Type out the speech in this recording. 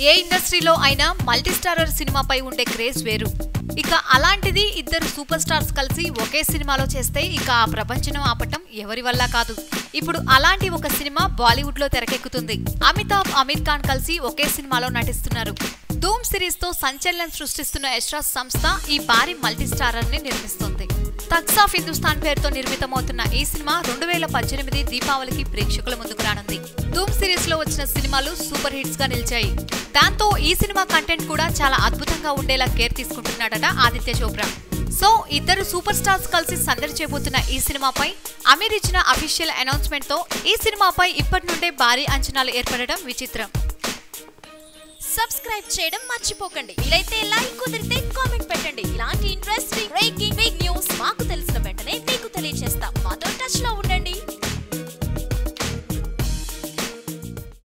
ఏ ఇండస్ట్రీలో అయినా multi starrer సినిమాపై ఉండే క్రేజ్ వేరు. ఇక అలాంటిది ఇద్దరు సూపర్ స్టార్స్ కలిసి ఒకే సినిమాలో చేస్తే ఇక ఆ ప్రపంచం ఆపటం ఎవరి వల్ల కాదు. ఇప్పుడు అలాంటి ఒక సినిమా బాలీవుడ్ లో తెరకెక్కుతుంది. అమితాబ్, అమీర్ ఖాన్ కలిసి ఒకే సినిమాలో నటిస్తున్నారు. ధూమ్ సిరీస్ తో సంచలనం సృష్టిస్తున్న యశ్రాజ్ సంస్థ ఈ భారీ మల్టీ స్టారర్ ని నిర్మిస్తుంది. థగ్స్ ఆఫ్ హిందుస్థాన్ పేరుతో నిర్మితమవుతున్న ఈ సినిమా 2018 దీపావళికి ప్రేక్షకుల ముందుకు రానుంది. ధూమ్ సిరీస్ లో వచ్చిన సినిమాలు సూపర్ హిట్స్ గా నిలిచాయి. దాంతో ఈ సినిమా కంటెంట్ కూడా చాలా అద్భుతంగా ఉండేలా కేర్ తీసుకుంటున్నాడట ఆదిత్య చోప్రా. సో ఇద్దరు సూపర్ స్టార్స్ కలిసి సందడి చేయబోతున్న ఈ సినిమాపై అమీర్ ఇచ్చిన అఫీషియల్ అనౌన్స్మెంట్ తో ఈ సినిమాపై ఇప్పటి నుండే భారీ అంచనాలు ఏర్పడడం విచిత్రం. సబ్స్క్రైబ్ చేయడం మర్చిపోకండి. వీలైతే లైక్, కుదిరితే కామెంట్ పెట్టండి. ఇలాంటి ఇంట్రెస్టింగ్ బ్రేకింగ్ న్యూస్ మాకు తెలిసిన వెంటనే మీకు తెలియజేస్తాం. మాతో టచ్ లో ఉండండి.